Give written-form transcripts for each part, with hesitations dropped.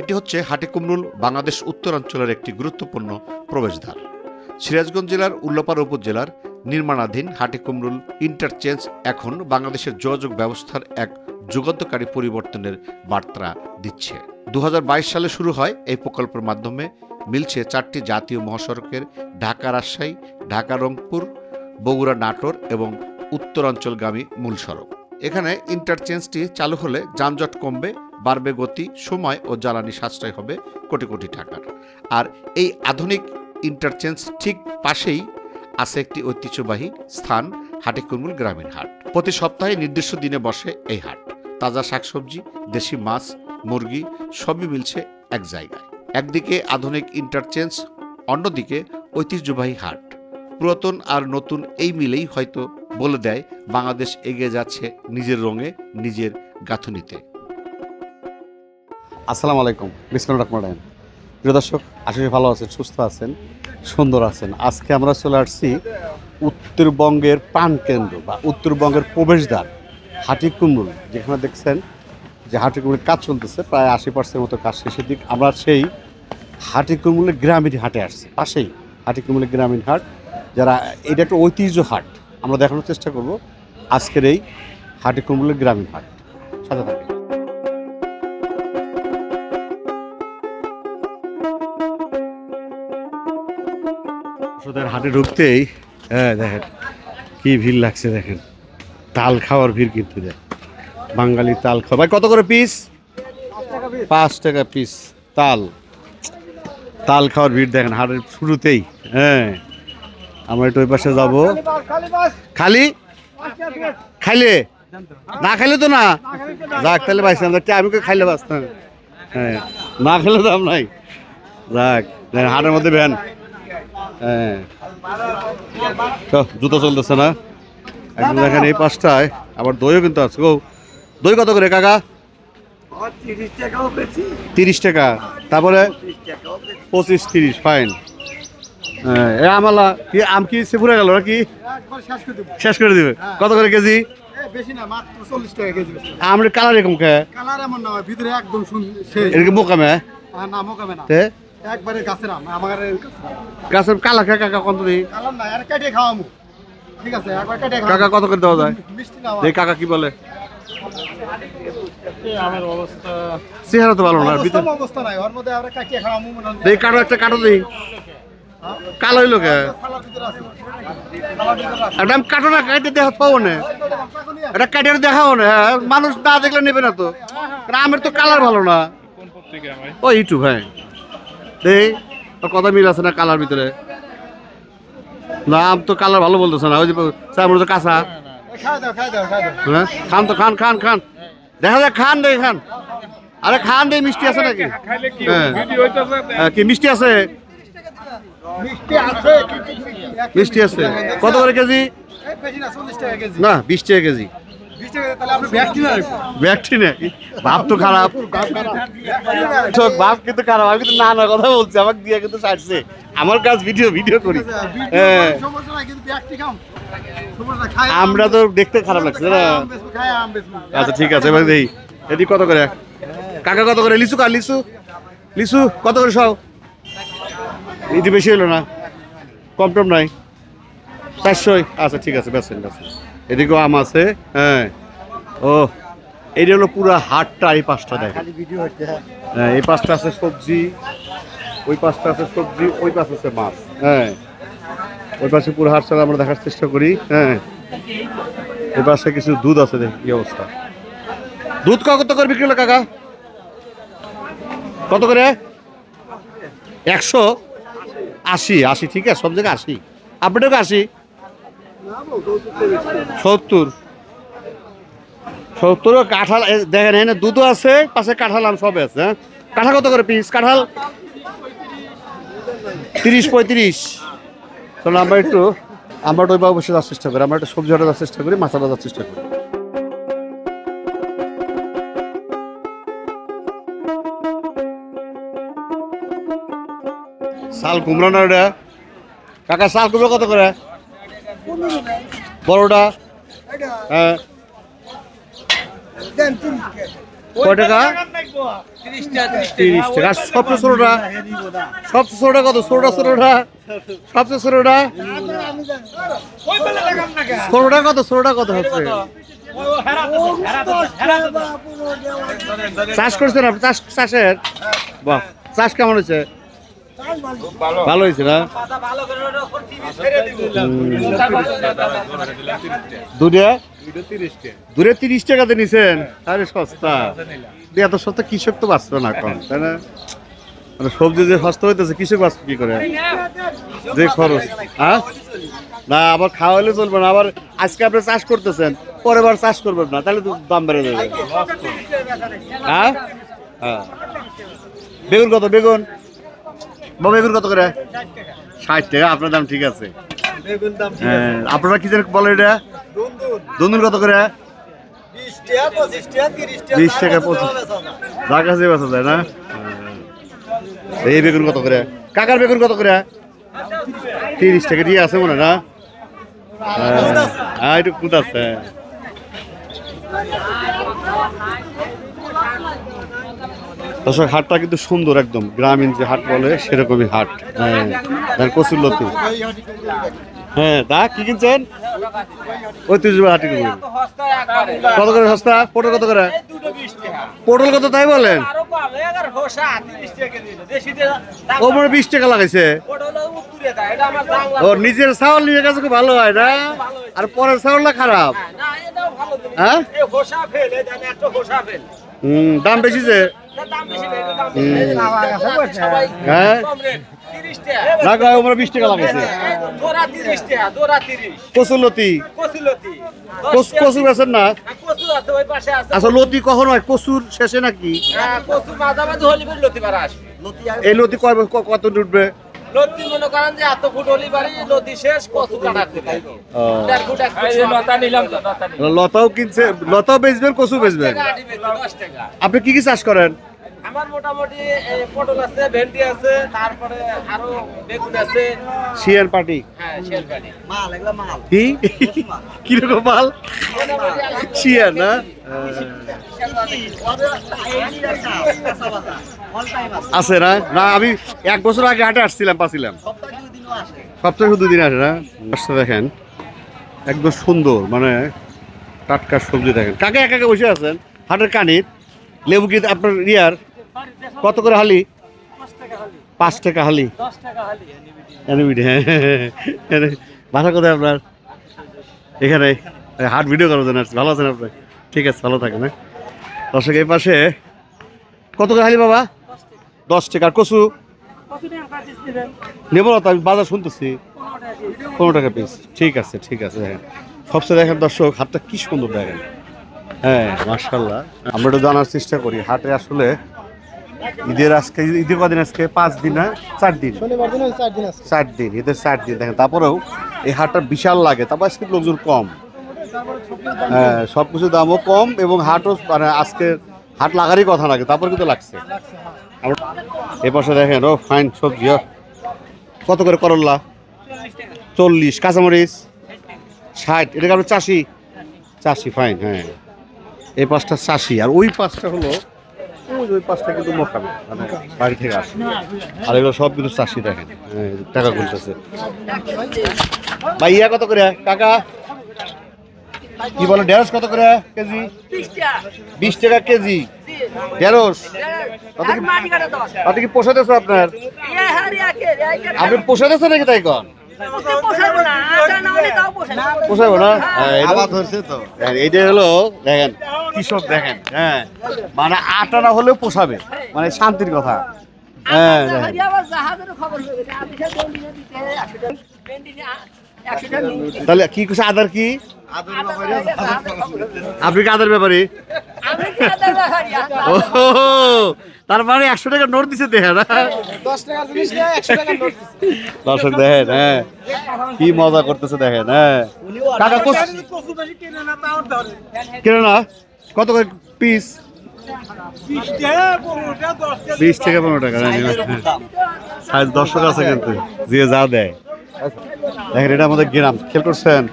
এটি হচ্ছে হাটিকুমরুল বাংলাদেশ উত্তরাঞ্চলের একটি গুরুত্বপূর্ণ প্রবেশদ্বার। সিরাজগঞ্জ জেলার উল্লাপাড়া উপজেলার নির্মাণাধীন হাটিকুমরুল ইন্টারচেঞ্জ এখন বাংলাদেশের যোগাযোগ ব্যবস্থার এক যুগান্তকারী পরিবর্তনের বার্তা দিচ্ছে। 2022 সালে শুরু হয় এই প্রকল্পের মাধ্যমে মিলছে 4টি জাতীয় মহাসড়কের ঢাকা রাজশাহী, ঢাকা রংপুর, বগুড়া নাটোর এবং উত্তরাঞ্চলগামী মূল সড়ক। এখানে ইন্টারচেঞ্জটি চালু হলে যানজট কমবে, বাড়বে গতি, সময় ও জ্বালানি সাশ্রয় হবে কোটি কোটি টাকার। আর এই আধুনিক ইন্টারচেঞ্জ ঠিক পাশেই আছে একটি ঐতিহ্যবাহী স্থান হাটিকুমরুল গ্রামীণ হাট। প্রতি সপ্তাহে নির্দিষ্ট দিনে বসে এই হাট। তাজা শাকসবজি, দেশি মাছ, মুরগি সবই মিলছে এক জায়গায়। একদিকে আধুনিক ইন্টারচেঞ্জ, অন্যদিকে ঐতিহ্যবাহী হাট। পুরাতন আর নতুন এই মিলেই হয়তো বলে দেয় বাংলাদেশ এগিয়ে যাচ্ছে নিজের রঙে, নিজের গাঁথুনিতে। আসসালামু আলাইকুম, বিসমিল্লাহির রহমানির রহিম। প্রিয় দর্শক, আশা করি ভালো আছেন, সুস্থ আছেন, সুন্দর আছেন। আজকে আমরা চলে আসছি উত্তরবঙ্গের প্রাণকেন্দ্র বা উত্তরবঙ্গের প্রবেশদ্বার হাটিকুমরুল, যেখানে দেখছেন যে হাটিকুমরুলের কাজ চলতেছে, প্রায় 80% মতো কাজ শেষের দিক। আমরা সেই হাটিকুমরুলের গ্রামীণ হাটে আসছি, পাশেই হাটিকুমরুলের গ্রামীণ হাট। যারা এটা একটা ঐতিহ্য হাট, আমরা দেখানোর চেষ্টা করব আজকের এই হাটিকুমরুলের গ্রামীণ হাট। সাথে থাকেন। হাটে ঢুকতেই দেখেন কি ভিড় লাগছে, দেখেন তাল খাওয়ার ভিড়, কিন্তু বাঙালি তাল খাওয়া। ভাই কত করে পিস? 5 টাকা পিস তাল খাওয়ার ভিড় দেখেন হাটের শুরুতেই। আমরা একটু ওই পাশে যাবো। খালি খাইলে না খাইলে তো না যাক, তাহলে পাইছিলাম আমি খাইলে বাঁচতাম, না খেলে দাম নাই। যাক, হাটের মধ্যে ভ্যান, জুতো চলতেছে না একদম। দেখেন এই পাশটায় আবার দইও কিন্তু আছে। গো, দই কত করে কাকা? 30 টাকা, তারপরে 25-30, ফাইন। আমালা কি আম কি পুরে গেল নাকি? শেষ করে দিবে। কত করে কেজি? আমার কালার এরকম কে এরকম মোকামে গাছের কালা কাকা কত দিই কাকা কত করে দেওয়া যায়? এই কাকা কি বলে? চেহারা তো ভালো না, কাটো একটা কাটো দিই, কালো হইলো কে? কাটো না, কাটে দেখা পাবো না, এটা কাটে দেখাবো না, মানুষ না দেখলে নেবে না তো। আমের তো কালার ভালো না। ও ইউটিউব, হ্যাঁ দেই কথা মিল আছে না কালার ভিতরে? না, আম তো কালার ভালো বলতেছে না। ওই যে কাঁচা, খান তো, খান খান খান, দেখা যাক, খান দেখে খান। আরে খান দেই, মিষ্টি আছে নাকি? হ্যাঁ, কি মিষ্টি আছে? মিষ্টি আছে। কত করে কেজি? না, 20 টাকা কেজি। ভাব তো খারাপ, ভাব কিন্তু খারাপ। আমি কিন্তু না কথা বলছি, আমাকে দিয়ে কিন্তু ছাড়ছে। আমার কাজ ভিডিও করি। আমরা তো দেখতে খারাপ লাগছে না। আচ্ছা ঠিক আছে, এবার দেই। এটি কত করে কাকা? কত করে লিচু? লিচু কত করে সব? এটি বেশি হলো না, কম টম নাই, 400। আচ্ছা ঠিক আছে, বেছেন। এদিকেও আম আছে। হ্যাঁ, ও এইটা হলো পুরো হাটটা। এই পাশটা দেখেন, হ্যাঁ এই পাশটা আছে সবজি, ওই পাশটা আছে সবজি, ওই পাশে আছে মাছ। হ্যাঁ, ওই পাশে পুরো হাটটা আমরা দেখার চেষ্টা করি। হ্যাঁ, এই পাশে কিছু দুধ আছে, দেখি কি অবস্থা। দুধ কত করে বিক্রি হলো কাকা? কত করে? 180। ঠিক আছে, সব জায়গায় 80। আপনাদেরকে 80, 70। কাঁঠাল দেখেন, এখানে দুধও আছে, পাশে কাঁঠাল আম সব আছে। হ্যাঁ, কাঁঠাল কত করে পিস? কাঁঠাল 30-35। তাহলে আমরা ওই বাবু বসে যাওয়ার চেষ্টা করি, আমরা একটু সবজি হাটে যাওয়ার চেষ্টা করি, মাছ যাওয়ার চেষ্টা করি। শাল কুমড়া না ওটা কাকা? শাল কুমড়া কত করে? বড়টা? হ্যাঁ, কয় টাকা? 30 টাকা। আর সবচেয়ে ছোটটা? সবচেয়ে ছোটটা কত? ছোটটা সবচেয়ে ছোটটা কত? ছোটটা কত হচ্ছে? চাষ করছেন আপনি? চাষের বাহ, চাষ কেমন হয়েছে? ভালো হয়েছে না? দূরে 30 টাকাতে নিছেন? আরে সস্তা, এত সস্তা কৃষক তো বাঁচবে না এখন, তাই না? মানে সবজি যে সস্তা হইতেছে কৃষক বাঁচবে কি করে, যে খরচ। হ্যাঁ না, আবার খাওয়াইলে চলবে না। আবার আজকে আপনি চাষ করতেছেন, পরের বার চাষ করবেন না, তাহলে তো দাম বেড়ে যাবে। হ্যাঁ হ্যাঁ। বেগুন কত? বেগুন কত করে? 60 টাকা। আপনার দাম ঠিক আছে। হ্যাঁ, আপনারা কি জানেন বলে এটা? দুন্দুল কত করে? 20 টাকা 25। যার কাছে বেচা যায় না। এই বেগুন কত করে? কাকার বেগুন কত করে? 30 টাকা দিয়ে আছে মনে না? হ্যাঁ একটু কুদ আছে। দর্শক, হাটটা কিন্তু সুন্দর, একদম গ্রামীণ যে হাট বলে সেরকমই হাট। হ্যাঁ, কচুরলতি। হ্যাঁ, তা কি কিনছেন? ঐতিহ্যবাহী হাটি কত করে সস্তা? পটল কত করে? পটল কত তাই বলেন? ও মনে 20 টাকা লাগাইছে। ও নিজের চাউল নিজের কাছে খুব ভালো হয় না, আর পরের চাউলটা খারাপ। হ্যাঁ, দাম বেশি যে। হ্যাঁ, 20 টাকা লাগাইছে। কচুরলতি, কচু বেছেন না? আচ্ছা, লতি কখন হয়? কচুর শেষে নাকি? এই লতি কত উঠবে? লতাও কিনছে, লতাও বেচবেন, কচু বেচবেন। আপনি কি কি চাষ করেন? আমার মোটামুটি পটল আছে, ভেন্ডি আছে, তারপরে আরো বেগুন আছে। শিয়াল পাটি? হ্যাঁ, শিয়াল পাটি মাল, এগুলা মাল। কি কি রকম মাল? শিয়াল না? আছে না? না, আমি 1 বছর আগে হাটে আসছিলাম, পাচ্ছিলাম। সপ্তাহে 2 দিন আসে না? দেখেন একদম সুন্দর, মানে টাটকা সবজি। দেখেন কাকে একা একা বসে আছেন হাটের কানির। লেবু কি আপনার ইয়ার কত করে হালি? 5 টাকা হালি। হ্যাঁ, ভাষা কোথায় আপনার? এখানে হাট ভিডিও করার জন্য আসছে। ভালো আছেন আপনি? ঠিক আছে, ভালো থাকেন। হ্যাঁ, দর্শক, এই পাশে কত করে হালি বাবা? 10 টাকা। আর কচু নেব না তো, আমি বাজার শুনতেছি 15 টাকা পিস। ঠিক আছে, ঠিক আছে। দেখেন সবচেয়ে, দেখেন দর্শক, হাটটা কি সুন্দর দেখেন। হ্যাঁ, মাশাআল্লাহ। আমরা একটু জানার চেষ্টা করি হাটে আসলে ঈদের আজকে, ঈদের কদিন আজকে? 5 দিন না 4 দিন? 4 দিন, ঈদের 4 দিন। দেখেন তারপরেও এই হাটটা বিশাল লাগে। তারপর আজকে লোকজন কম। হ্যাঁ, সব কিছুর দামও কম, এবং হাটও মানে আজকে হাট লাগারই কথা লাগে, তারপর কিন্তু লাগছে। এ পাশে দেখেন, ও ফাইন সবজি। কত করে করল্লা? 40। কাঁচামরিচ 60। এটা কারণ চাষি, ফাইন। হ্যাঁ, এই পাশটা চাষি, আর ওই পাশটা হলো, ওই পাশটা কিন্তু মোকামে, মানে বাড়ি থেকে আসে। আর এগুলো সব কিন্তু চাষি। দেখেন টাকা গুনতেছে। ভাইয়া কত করে? কাকা কি বলে? ঢেঁড়স কত করে কেজি? 20 টাকা কেজি ঢেঁড়স। কত কি পোষাতেছে আপনার? আপনি পোষাতেছে নাকি? তাই কন পোষাবো না? এইটা হলো, দেখেন কৃষক, দেখেন। হ্যাঁ, মানে আটা না হলেও পোষাবে, মানে শান্তির কথা। হ্যাঁ, তাহলে কি কিছু আদার কি? আপনি কি আদার ব্যাপারে? ও, তার মানে 100 টাকা নোট দিছে। দেখেন 10 টাকার জিনিস নিয়ে 100 টাকার নোট দিছে। দর্শক দেখেন, হ্যাঁ কি মজা করতেছে। দেখেন, হ্যাঁ কাকা কচু বেশি কেন না? কত করে পিস? 20 টাকা 15 টাকা। সাইজ দর্শক আছে কিন্তু, যে যা দেয়। দেখেন, এটা আমাদের গ্রাম, খেয়াল করছেন?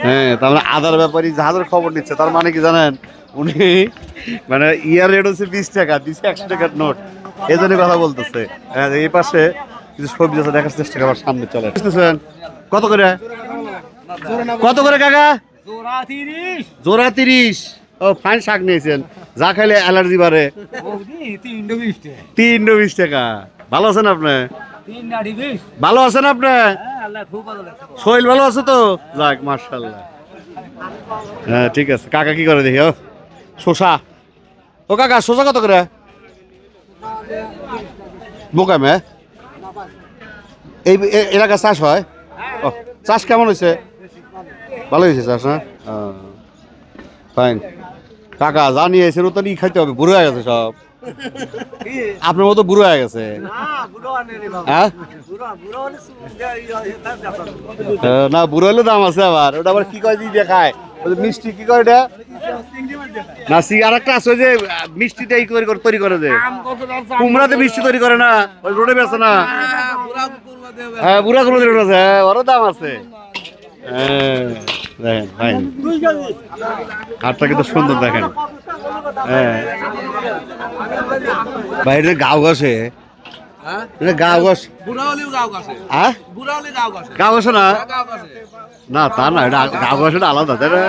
হ্যাঁ, তার মানে আদার ব্যাপারী জাহাজের খবর নিচ্ছে। তার মানে কি জানেন? উনি মানে ইয়ার রেট হচ্ছে 20 টাকা, দিচ্ছে 100 টাকার নোট, এই জন্য কথা বলতেছে। এই পাশে কিছু সবজি আছে, দেখার চেষ্টা করার সামনে চলে বুঝতেছেন। কত করে, কত করে কাকা? জোড়া 30। ও ফাইন শাক নিয়েছেন, যা খাইলে অ্যালার্জি বাড়ে। 320 টাকা। ভালো আছেন আপনি? ভালো আছেন আপনি? শরীর ভালো আছে তো? যাক মাশাআল্লাহ। হ্যাঁ ঠিক আছে। কাকা কি করে দেখি? ও শসা, ও কাকা শসা কত করে? বোকামে এই এলাকা চাষ হয়? ও চাষ কেমন হয়েছে? ভালো হয়েছে চাষ না? ফাইন। কাকা জানিয়েছেন ও তো ই খাইতে হবে, বুড়ো হয়ে গেছে সব। আপনার মতো বুড়ো হয়ে গেছে। হ্যাঁ না, বুড়ো হলে দাম আছে আবার। ওটা আবার কি কয় দিয়ে খায় মিষ্টি, কি কয় ওটা না? আর একটা আছে যে মিষ্টিটা ই তৈরি করে, যে কুমড়াতে মিষ্টি তৈরি করে না, ওই রোডে বেছে না। হ্যাঁ বুড়া কুমড়া রোড আছে, ওরও দাম আছে। দেখেন ভাই হাটটা কিন্তু সুন্দর, দেখেন। হ্যাঁ ভাই এটা গাও গাছে, গাও গাছ, গাও গাছে না? না তা না, এটা গাও গাছটা আলাদা, তাই না?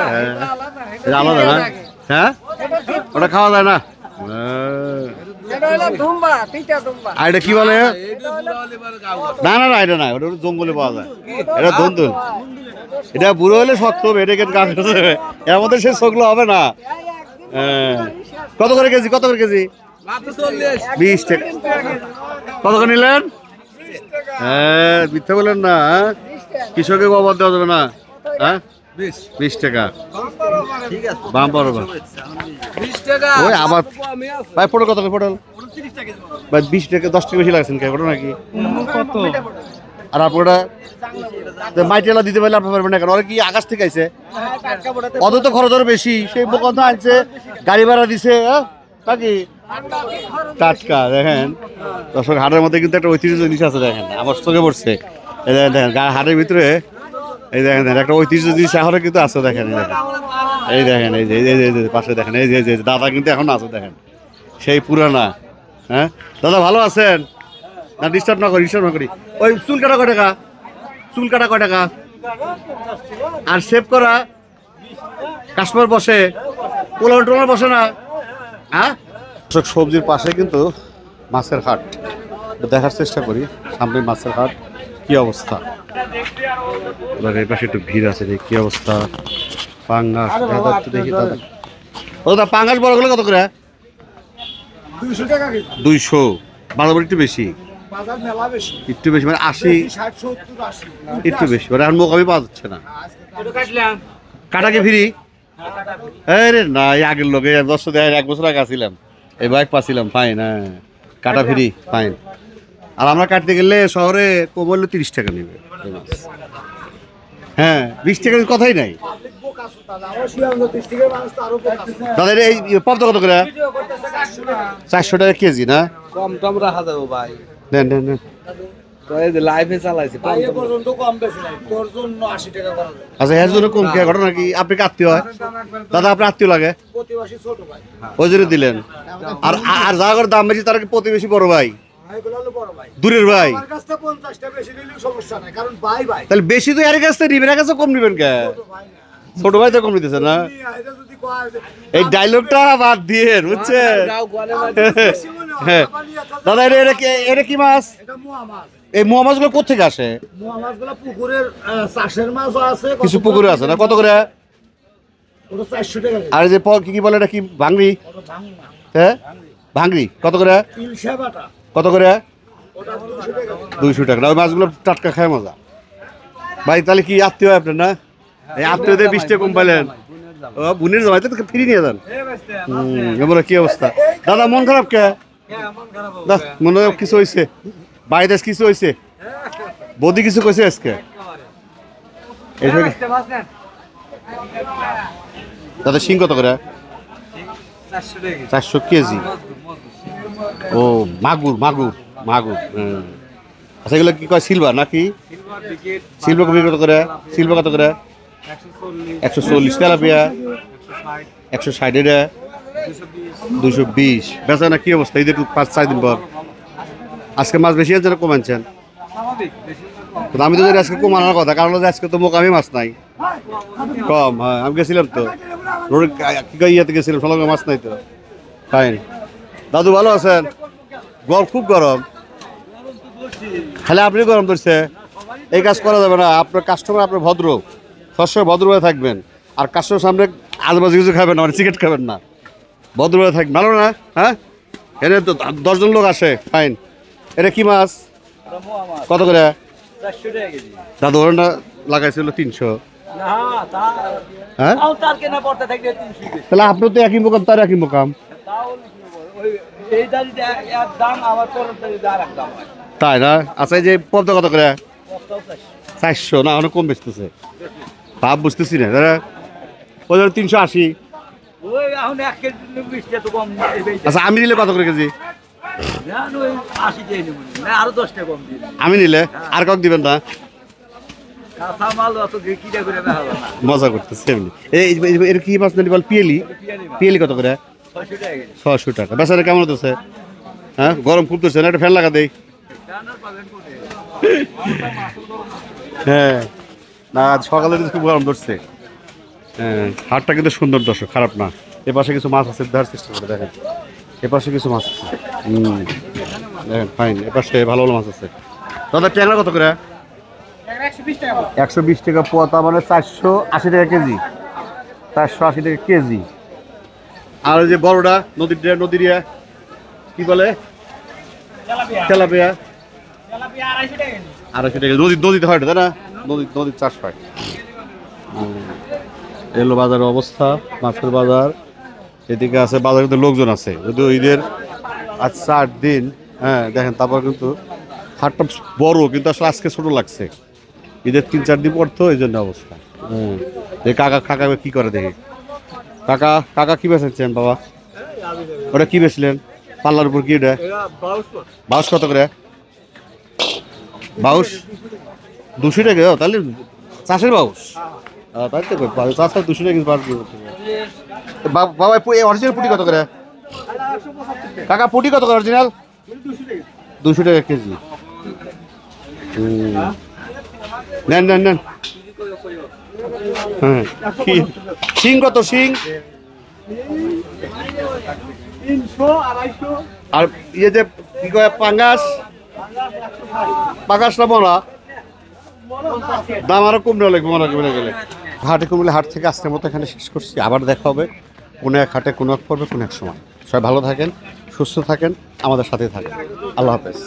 এটা আলাদা না? হ্যাঁ ওটা খাওয়া যায় না? আর এটা কি বলে? না না না, এটা না, ওটা জঙ্গলে পাওয়া যায়। এটা ধন্দুল, এটা বুড়ো হলে শক্ত হবে, এটা গাছ হবে, এর মধ্যে সে শোকলো হবে না। কত করে কেজি, কত করে কেজি? 20 টাকা। কত করে নিলেন? হ্যাঁ মিথ্যা বলেন না, কৃষকে অবাদ দেওয়া যাবে না। হ্যাঁ 20 টাকা বাম বরাবর। ওই আবার ভাই পটল কত করে? পটল ভাই 20 টাকা, 10 টাকা বেশি লাগছেন কে পটল নাকি? আর আপনারা মাইটেলা দিতে পারলে আপনি পারবেন না কেন? ওরা কি আকাশ থেকে আইছে? অত তো খরচ আরো বেশি, সেই কথা আনছে, গাড়ি ভাড়া দিছে। হ্যাঁ নাকি টাটকা? দেখেন দর্শক, হাটের মধ্যে কিন্তু একটা ঐতিহ্য জিনিস আছে, দেখেন আমার চোখে পড়ছে। এই দেখেন, দেখেন হাটের ভিতরে এই দেখেন একটা ঐতিহ্য জিনিস এখনো কিন্তু আছে, দেখেন। এই দেখেন, এই যে পাশে দেখেন, এই যে দাদা কিন্তু এখন আছে, দেখেন সেই পুরানা। হ্যাঁ দাদা ভালো আছেন? না ডিস্টার্ব না করি, ডিস্টার্ব না করি। ওই চুল কাটা কয় টাকা? চুল কাটা কয় টাকা? আর শেভ করা কাশ্মীর বসে, পোলার টোলার বসে না? হ্যাঁ সবজির পাশে কিন্তু মাছের হাট, দেখার চেষ্টা করি সামনে মাছের হাট কি অবস্থা। এর পাশে একটু ভিড় আছে, কি অবস্থা। পাঙ্গাস দেখি দাদা, ও দা পাঙ্গাস বড়গুলো কত করে? 200। বাজার একটু বেশি, একটু বেশি মানে 80, একটু বেশি মানে আর মোকাবি পাওয়া যাচ্ছে না। কাটাকে ফিরি? আরে না, এই আগের লোকে 1 বছর আগে আসছিলাম, এই বাইক পাচ্ছিলাম ফাইন। হ্যাঁ কাটা ফিরি ফাইন। আর আমরা কাটতে গেলে শহরে কমলে 30 টাকা নেবে। হ্যাঁ 20 টাকার কথাই নাই দাদা। এই পদ্ম কত করে? 400 টাকা কেজি না? কম টম রাখা যাবে ভাই। দেন দেন দেন। আচ্ছা এর জন্য কম কে ঘটনা কি? আপনি কি আত্মীয় হয় দাদা? আপনার আত্মীয় লাগে ওই জন্য দিলেন। আর আর যা করে দাম বেশি তারা কি প্রতিবেশী বড় ভাই? দূরের ভাই? তাহলে বেশি তো এর কাছ থেকে নিবেন, কাছে কম নিবেন কে? ছোট ভাই তো কম নিতেছে না। এই ডায়লগটা বাদ দিয়ে বুঝছেন দাদা? এটা কি মাছ? এই মোয়া মাছগুলো কোথেকে আসে? কিছু পুকুরে আছে না? কত করে? আর যে কি বলে এটা কি ভাঙড়ি? হ্যাঁ ভাঙড়ি কত করে? কত করে? 200 টাকা। ওই মাছগুলো টাটকা খায় মজা ভাই। তাহলে কি আত্মীয় আপনার না? এই আত্মীয়দের 20 টাকা কম পাইলেন? ও বোনের জমাইতে ফিরি নিয়ে যান। এবার কি অবস্থা দাদা? মন খারাপ কে? মনে হয় কিছু হয়েছে বাড়িতে, কিছু হয়েছে? বৌদি কিছু কইছে আজকে? দাদা শিং কত করে? 400 কেজি। ও মাগুর মাগুর মাগুর। আচ্ছা এগুলো কি কয় সিলভার নাকি? সিলভার কপি কত করে? সিলভার কত করে? 140। তেলাপিয়া 160 এটা 220 বেচা না কি অবস্থা ঈদের 5-4 দিন পর আজকে মাছ বেশি আছে না কম আনছেন তো আমি তো জানি আজকে কম আনার কথা কারণ হচ্ছে আজকে তো মোকামি মাছ নাই কম হ্যাঁ আমি গেছিলাম তো রোড ইয়াতে গেছিলাম সলঙ্গে মাছ নাই তো ফাইন দাদু ভালো আছেন গরম খুব গরম খালি আপনি গরম ধরছে এই কাজ করা যাবে না আপনার কাস্টমার আপনার ভদ্র সবসময় ভদ্রভাবে থাকবেন আর কাস্টমার সামনে আজেবাজে কিছু খাবেন না মানে সিগারেট খাবেন না ভদ্রভাবে থাকবেন ভালো না হ্যাঁ এনে তো 10 জন লোক আসে ফাইন এটা কি মাছ কত করে দাদু ওরা লাগাইছিল 300 হ্যাঁ তাহলে আপনার তো একই মোকাম তার একই মোকাম তাই না আচ্ছা এই যে পদ্মা কত করে 400 না অনেক কম বেচতেছে ভাব বুঝতেছি না দাদা ওই 380 আচ্ছা আমি নিলে কত করে কেজি আমি নিলে আর কাউকে দিবেন না মজা করতেছে এমনি এর কি মাছ নিলি বল পিয়েলি কত করে 600 টাকা বেচারা কেমন হতেছে হ্যাঁ গরম খুব ধরছে না একটা ফ্যান লাগা দেই হ্যাঁ না আজ সকালে খুব গরম ধরছে হ্যাঁ হাটটা কিন্তু সুন্দর দর্শক খারাপ না এ পাশে কিছু মাছ আছে দেওয়ার চেষ্টা করে দেখেন এ পাশে কিছু মাছ আছে দেখেন ফাইন এ পাশে ভালো ভালো মাছ আছে দাদা ট্যাংরা কত করে 120 টাকা পোয়া তার মানে 480 টাকা কেজি 480 টাকা কেজি আর ওই যে বড়টা নদীর কি বলে তেলাপিয়া 250 টাকা নদীতে হয় তাই না নদীর চাষ হয় এলো বাজারের অবস্থা মাছের বাজার এদিকে আছে বাজারে কিন্তু লোকজন আছে যদিও ঈদের আজ 4 দিন হ্যাঁ দেখেন তারপর কিন্তু হাটটা বড় কিন্তু আসলে আজকে ছোট লাগছে ঈদের 3-4 দিন পর তো এই জন্য অবস্থা এই কাকা কি করে দেখি কাকা কি বেচেছেন বাবা ওটা কি বেচলেন পাল্লার উপর কি ওটা বাউস কত করে বাউস 200 টাকা তাহলে চাষের বাউস তাই তো চাষটা 200 টাকা বাবা অরিজিনাল পুটি কত করে কাকা পুটি কত করে অরিজিনাল 200 টাকা কেজি নেন হ্যাঁ শিং কত শিং 300-250 আর ইয়ে যে কি কয় পাঙ্গাসটা মরা দাম আরো কম না লাগবে মনে গেলে হাটে কমলে হাট থেকে আজকের মতো এখানে শেষ করছি আবার দেখা হবে কোনো এক হাটে কোনো এক পর্বে কোনো এক সময় সবাই ভালো থাকেন সুস্থ থাকেন আমাদের সাথে থাকেন আল্লাহ হাফেজ